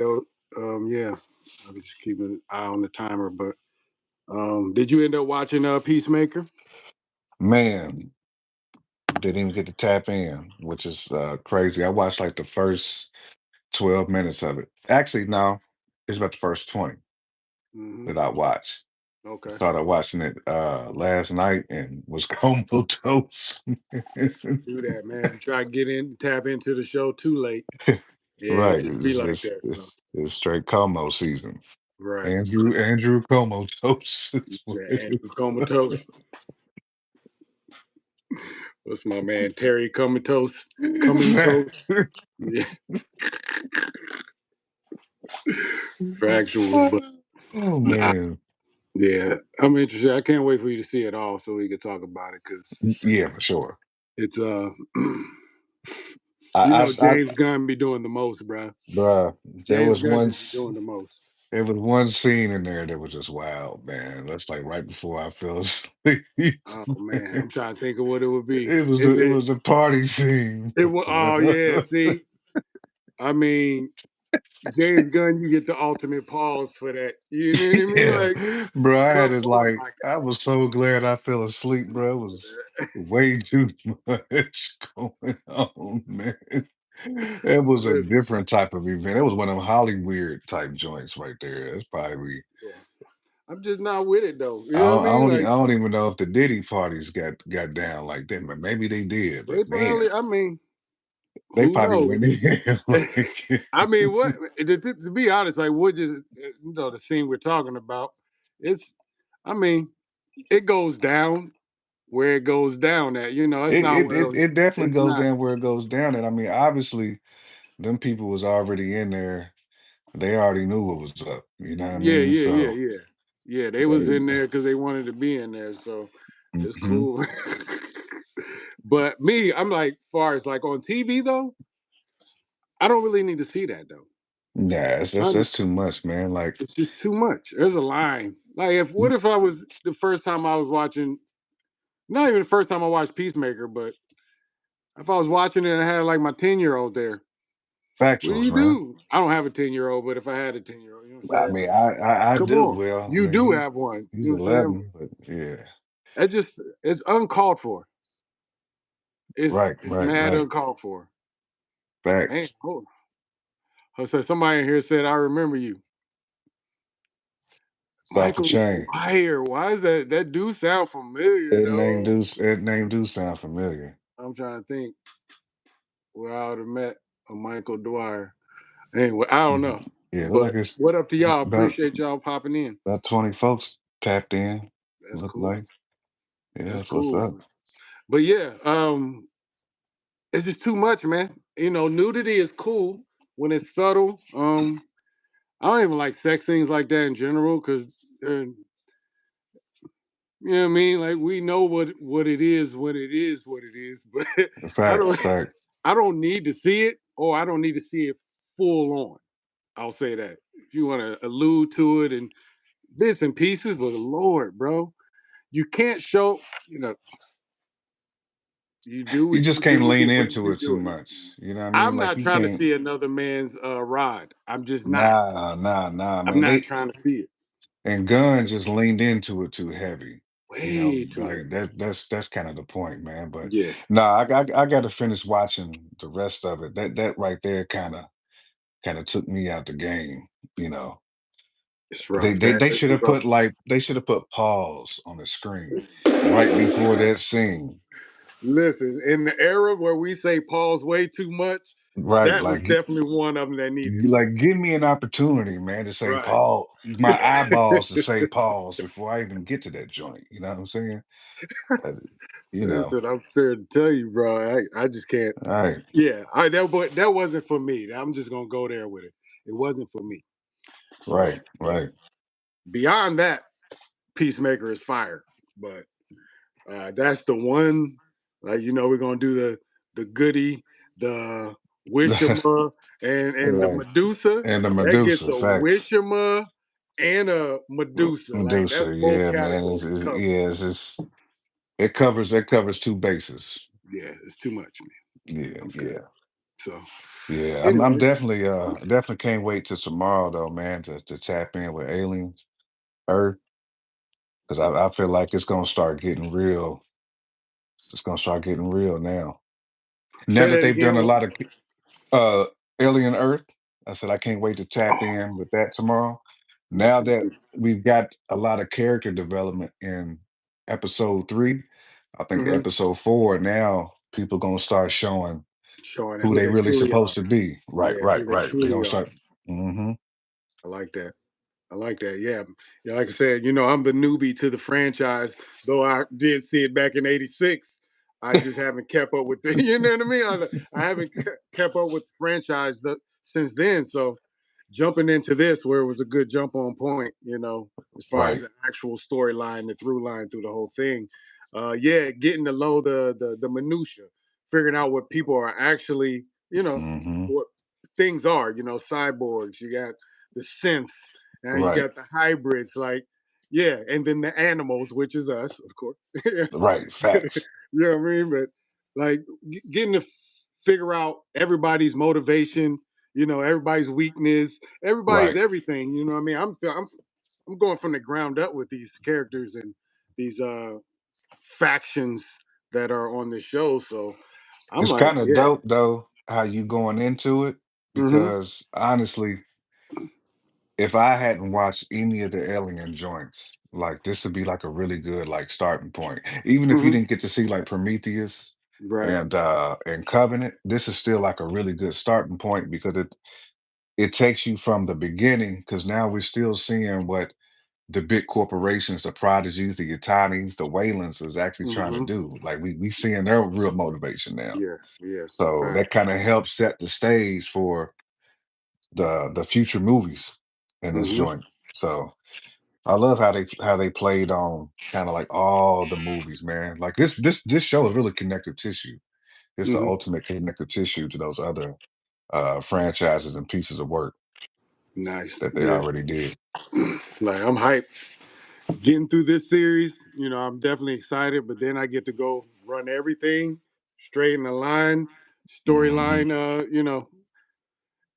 So, yeah, I was just keeping an eye on the timer. But did you end up watching Peacemaker? Man, didn't even get to tap in, which is crazy. I watched like the first 12 minutes of it. Actually, no, it's about the first 20 Hmm. that I watched. I Okay, started watching it last night and was comatose. do that, man. Try to get in, tap into the show too late. Yeah, it Right. just be It's like it's that. So, it's, it's straight Como season. right. Andrew Comatose. Andrew Comatose. What's my man Terry Comatose? Comatose. Yeah, factuals, but Oh nah, man. yeah, I'm interested. I can't wait for you to see it all so we can talk about it because Yeah, for sure. it's I, I, I James Gunn be doing the most, bro. Bruh, there James was Gunn one just be doing the most. there was one scene in there that was just wild, man. That's like right before I fell asleep. Oh man, I'm trying to think of what it would be. It was Is the it it? was the party scene. It was. Oh yeah. See, I mean, James Gunn, you get the ultimate pause for that. You know what I mean? Yeah, Like, bro. I had come it on, like my I was so glad I fell asleep, bro. It was way too much going on, man. It was a listen. different type of event. It was one of them Hollywood type joints right there. It's probably Yeah. I'm just not with it though. You I know what don't, I I mean? don't, e- Like, I don't even know if the Diddy parties got down like that, but maybe they did. they But man, probably. I mean, they who probably knows? went in like, I mean, what? To be honest, like, what just the scene we're talking about? It's. I mean, it goes down where it goes down at. It's it, not it one of it those. it definitely It's goes not. down where it goes down. And I mean, obviously, them people was already in there. They already knew what was up. You know what I Yeah, mean? yeah, yeah, So yeah, yeah. They was they, in there because they wanted to be in there, so it's mhm. cool. But me, I'm like, far as like on TV though, I don't really need to see that though. Nah, that's too much, man. Like, It's just too much. There's a line. Like, if what if I was the first time I was watching? Not even the first time I watched Peacemaker, but if I was watching it and I had like my 10-year-old there, what do factuals, you man. do? I don't have a 10-year-old, but if I had a 10-year-old, you know what I'm I saying? mean, I Come do. on, Well, I you mean, do have one. You he's know what I'm saying? 11, but yeah, It just it's uncalled for. It's right, it's right, mad right. uncalled for. Man, Facts. hold on. So somebody in here said, "I remember you, It's off the Michael chain. Dwyer." Why is that? That do sound familiar, though. That name do sound familiar. I'm trying to think where I would have met a Michael Dwyer. Anyway, I don't know. Mhm. Yeah, look But like it's what up to y'all? about Appreciate y'all popping in. 20 folks tapped in. That's Look cool. like, yeah, That's that's what's cool. up. But yeah, it's just too much, man. Nudity is cool when it's subtle. I don't even like sex scenes like that in general because you know what I mean? Like we know what it is, what it is, what it is. But I Facts, don't fact. I don't need to see it, or I don't need to see it full on. I'll say that. If you want to allude to it and bits and pieces, but Lord, bro, you can't show, you know, you do You what just you can't do lean when into you it too do it. much. You know what I mean? I'm Like not you trying to can't. see another man's rod. I'm just not. Nah, I'm man. not trying to see it. And Gunn just leaned into it too heavy. You know, Way too like heavy. that's kind of the point, man. But Yeah, nah, I got to finish watching the rest of it. That right there kind of took me out the game. You know, it's they rough. they That they is should have rough. put like they should have put pause on the screen right before that scene. Listen, in the era where we say pause way too much, Right, that was definitely one of them that needed to. give me an opportunity, man, to say Right. pause. My eyeballs to say pause before I even get to that joint. You know what I'm saying? Uh, you know, Listen, I'm sorry to tell you, bro. I just can't. all right, Yeah, but that wasn't for me. I'm just gonna go there with it. It wasn't for me. So, right, but right. beyond that, Peacemaker is fire. But that's the one. Like we're gonna do the goody, the Wishima, and the Right. Medusa. And the That gets Medusa, a facts. Wishima and a Medusa. Like that's Medusa, both yeah, man. categories covered. It covers two bases. Yeah, it's too much, man. Yeah, I'm good. yeah. So Yeah, I'm anyway, definitely can't wait till tomorrow though, man, to tap in with aliens, Earth, because I feel like it's gonna start getting real. It's gonna start getting real now. Now say that that they've done again. a lot of uh Alien Earth, I said I can't wait to tap in with that tomorrow. Now Listen that to. we've got a lot of character development in episode 3, I think Hmm. episode 4, now people gonna start showing Showing who who they they really truly are. supposed to be. Right, Yeah, right, who they right. They're truly gonna are. start. Hmm. I like that. I like that. Yeah. Yeah. Like I said, I'm the newbie to the franchise, though I did see it back in '86. I just haven't kept up with the, you know what I mean? I haven't kept up with the franchise since then. So jumping into this where it was a good jump on point, as far as Right. the actual storyline, the through line through the whole thing. Yeah, getting to know the minutia, figuring out what people are actually, Hmm. what things are, cyborgs, you got the synths, and you Right. got the hybrids, like, yeah, and then the animals, which is us, of course. Yes. Right. You Facts. know what I mean? But like getting to figure out everybody's motivation, everybody's weakness, everybody's Right. everything. You know what I mean? I'm going from the ground up with these characters and these factions that are on the show. So I'm It's like, kind of yeah. dope though how you going into it Mm-hmm. because honestly, if I hadn't watched any of the Alien joints, like this would be like a really good like starting point. Even if you Mm-hmm. didn't get to see like Prometheus Right. and Covenant, this is still like a really good starting point because it takes you from the beginning because now we're still seeing what the big corporations, the Prodigies, the Yatanis, the Waylands is actually trying to Mm-hmm. do. Like we seeing their real motivation now. Yeah. Yeah. So that Facts. kind of helps set the stage for the future movies in this Mm-hmm. joint. So I love how they played on kind of like all the movies, man. Like this show is really connective tissue. It's the Mm-hmm. ultimate connective tissue to those other franchises and pieces of work Nice. that they Yeah. already did. Like I'm hyped. Getting through this series, I'm definitely excited, but then I get to go run everything straight in the line, Hmm. storyline,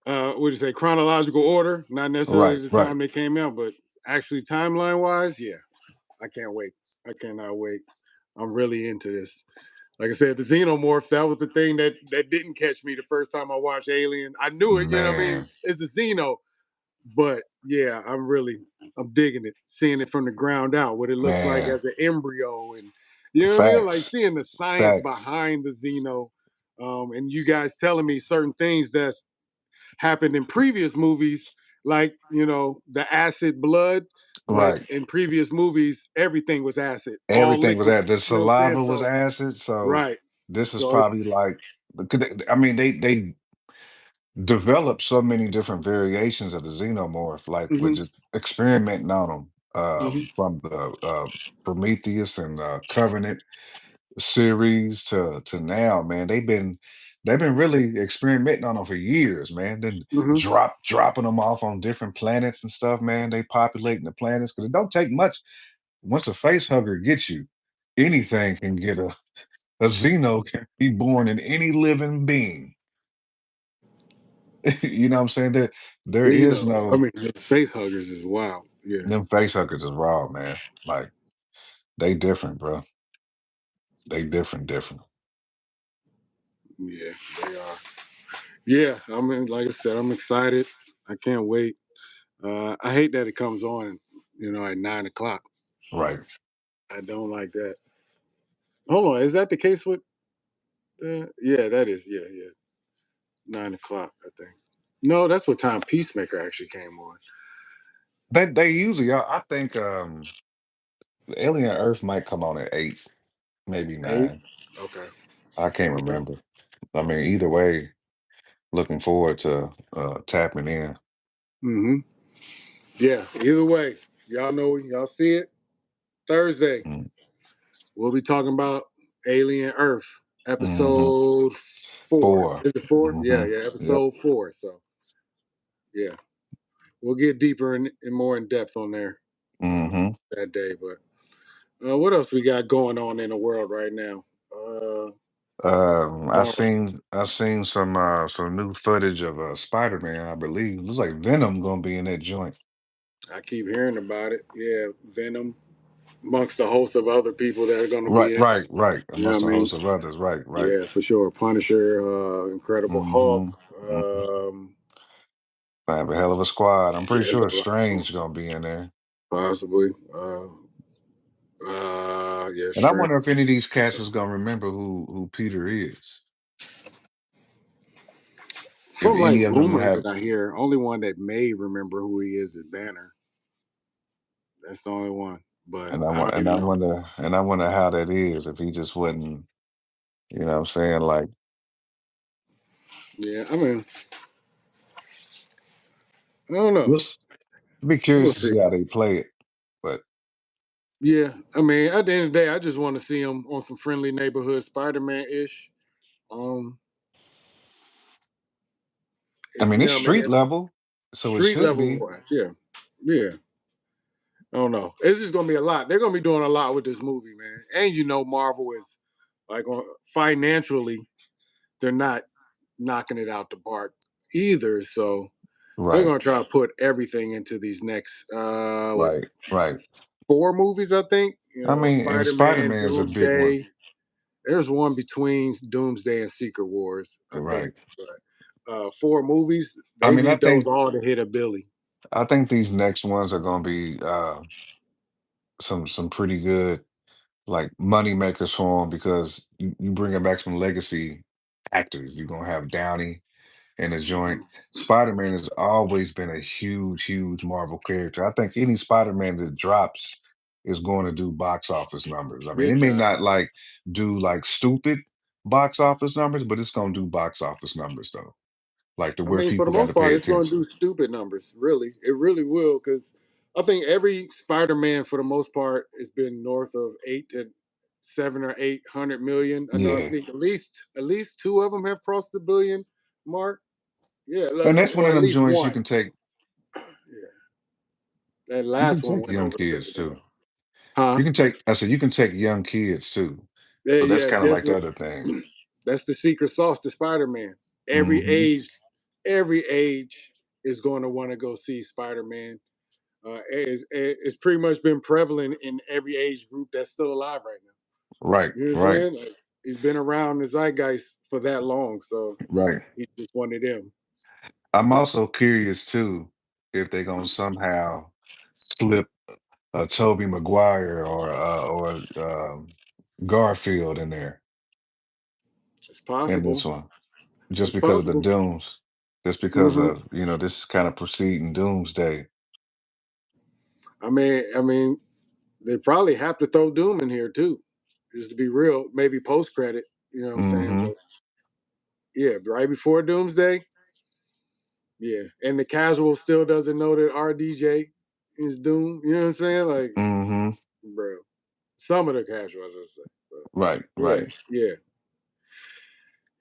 what do you say, chronological order, not necessarily Right, the right. time they came out, but actually timeline wise, yeah, I can't wait. I cannot wait. I'm really into this. Like I said, the xenomorph, that was the thing that didn't catch me the first time I watched Alien. I knew it, you know what I mean? Man, It's a xeno, but yeah, I'm digging it, seeing it from the ground out, what it looks like man. as an embryo, and you know what I mean, like Facts. seeing the science Facts. behind the Xeno, and you guys telling me certain things that's happened in previous movies, like the acid blood, but Right. in previous movies everything was acid, all Everything was liquids. that. The You know what I'm saying? saliva was So acid. So right, this is so it's probably like, I mean, they developed so many different variations of the xenomorph, like with hmm just experimenting on them hmm from the Prometheus and Covenant series to now, man. They've been really experimenting on them for years, man. Then hmm dropping them off on different planets and stuff, man. They populating the planets because it don't take much. Once a face hugger gets you, anything can get a xeno can be born in any living being. You know what I'm saying? There is I no mean, the face huggers is wild. Yeah, them face huggers is raw, man. Like they different, bro. They different. yeah, they are. Yeah, I mean, like I said, I'm excited. I can't wait. I hate that it comes on, at 9 o'clock. Right. I don't like that. Hold on, is that the case with? Yeah, that is. Yeah, yeah, 9 o'clock. I think. No, that's what time Peacemaker actually came on. They usually I think Alien Earth might come on at 8, maybe Eight. 9. Okay. I can't Okay. remember. I mean, either way, looking forward to tapping in. Mm-hmm. Yeah. Either way, y'all know, y'all see it Thursday. Mm, We'll be talking about Alien Earth, mm-hmm. episode 4. 4. Is it 4? Yeah, Mm-hmm. yeah, Yep. episode 4. So yeah, we'll get deeper and more in depth on there Mm-hmm. that day. But what else we got going on in the world right now? Marvel. I seen some new footage of Spider-Man, I believe. Looks like Venom gonna be in that joint. I keep hearing about it. Yeah, Venom, amongst a host of other people that are going to Right, be in. right, right. You know Amongst what a I mean? host of others. Right, right. Yeah, for sure. Punisher, Incredible Mm-hmm. Hulk. Mm-hmm. I have a hell of a squad. I'm pretty Yeah, sure there's a lot of them, Strange gonna be in there. possibly. Yeah, And I Strange. wonder if any of these cats is gonna remember who Peter is. If From like any of them rumors have that I hear, only one that may remember who he is Banner. That's the only one, but and I I want don't even know. and I wonder how that is if he just wasn't, you know what I'm saying? Like Yeah, I mean, I don't know. we'll be We'll curious to see. see how they play it. But Yeah, I mean, at the end of the day, I just want to see him on some friendly neighborhood Spider-Man ish. Um, I if mean you it's know, what I mean, street level, so it street should level be. wise, yeah, yeah. I don't know. It's just gonna be a lot. They're gonna be doing a lot with this movie, man. And you know, Marvel is like financially, they're not knocking it out the park either. So they're Right, gonna try to put everything into these next what right, right. 4 movies, I think. You I know, mean, and Spider-Man, Spider-Man is a big one. Doomsday. There's one between Doomsday and Secret Wars, I think. Right. But 4 movies, I they mean, need those all to hit a billy. I think these next ones are gonna be some pretty good like money makers for him because you bringing back some legacy actors. You're gonna have Downey in the joint. Mhm. Spider-Man has always been a huge, huge Marvel character. I think any Spider-Man that drops is going to do box office numbers. I mean, it Big may time. not like do like stupid box office numbers, but it's gonna do box office numbers though. Like to I where mean, for the people got most to pay part, it's going to attention. do stupid numbers. Really, it really will. Because I think every Spider-Man, for the most part, has been north of 8 to 7 or 800 million. I know. I Yeah. think at least 2 of them have crossed the billion mark. Yeah, And that's one or of at them least joints you one. can take Yeah, that you can last one take went young over the kids billion too. mark. Huh? You can take I said you can take young kids too. Yeah, So that's yeah. kind of That's like the what. other thing. That's the secret sauce to Spider-Man. Every Hmm. age, every age is going to want to go see Spider-Man. It's pretty much been prevalent in every age group that's still alive right now. Right, You know what I'm right, saying? Like, he's been around the zeitgeist for that long, so right. he's just one of them. I'm also curious too if they're gonna somehow slip a Toby Maguire or Garfield in there It's in possible. this one, just It's because of the possible. Dooms, just because Hmm. of this kind of preceding Doomsday. I mean, they probably have to throw Doom in here too, just to be real. Maybe post credit. You know what I'm saying? Hmm. But yeah, right before Doomsday. Yeah, and the casual still doesn't know that RDJ is Doom. You know what I'm saying? Like, Hmm. bro, some of the casuals, I say. But Right, yeah, right. yeah,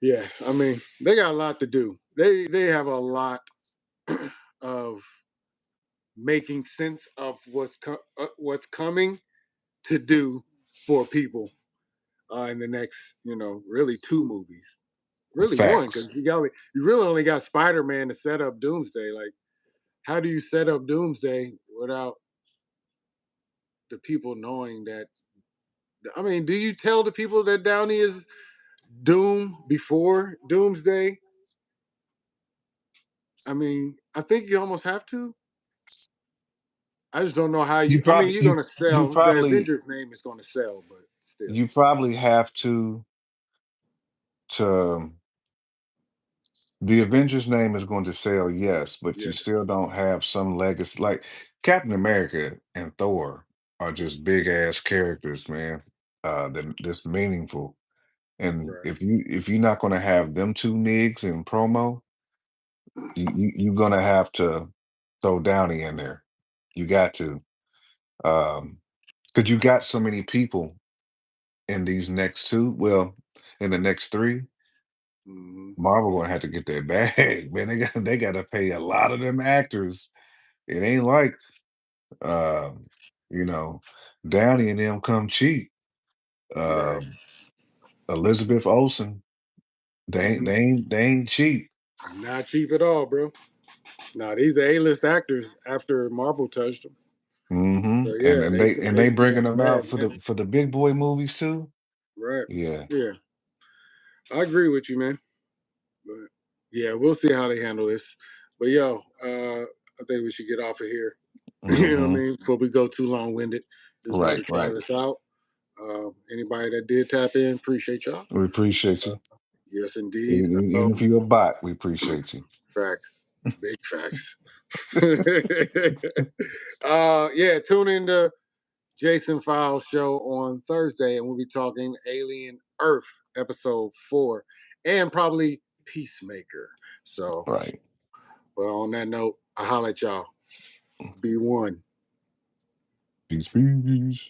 yeah. I mean, they got a lot to do. They have a lot of making sense of what's coming to do for people in the next, really 2 movies. Really one, Facts. because you really only got Spider Man to set up Doomsday. Like, how do you set up Doomsday without the people knowing that? I mean, do you tell the people that Downey is Doom before Doomsday? I mean, I think you almost have to. I just don't know how You you. I mean, probably you're you gonna you sell the probably Avengers name is gonna sell, but still, you probably have to the Avengers name is going to sell, yes, but you yeah, still don't have some legacy. Like Captain America and Thor are just big ass characters, man. That's meaningful. And right. if you're not going to have them two nigs in promo, you're going to have to throw Downey in there. You got to, because you got so many people in these next two. Well, in the next three. Hmm. Marvel gonna have to get their bag, man. They got to pay a lot of them actors. It ain't like you know, Downey and them come cheap. Right. Um, Elizabeth Olsen. They ain't cheap. Not cheap at all, bro. Nah, these are A-list actors after Marvel touched them. Hmm. So And yeah, and they they and they bringing doing them bad out for now. the big boy movies too. Right. Yeah, Yeah. I agree with you, man. But yeah, we'll see how they handle this. But yo, I think we should get off of here. You know what I hmm. mean? Before we go too long winded. Just wanted Right, to try right. this out. Anybody that did tap in, appreciate y'all. We appreciate Uh, you. yes, indeed. Even if you're a bot, we appreciate you. Facts. Big facts. Yeah, tune in to Jason Files show on Thursday, and we'll be talking Alien Earth episode 4 and probably Peacemaker. So, Right. well, on that note, I'll holler at y'all. Be one. Peace, peace.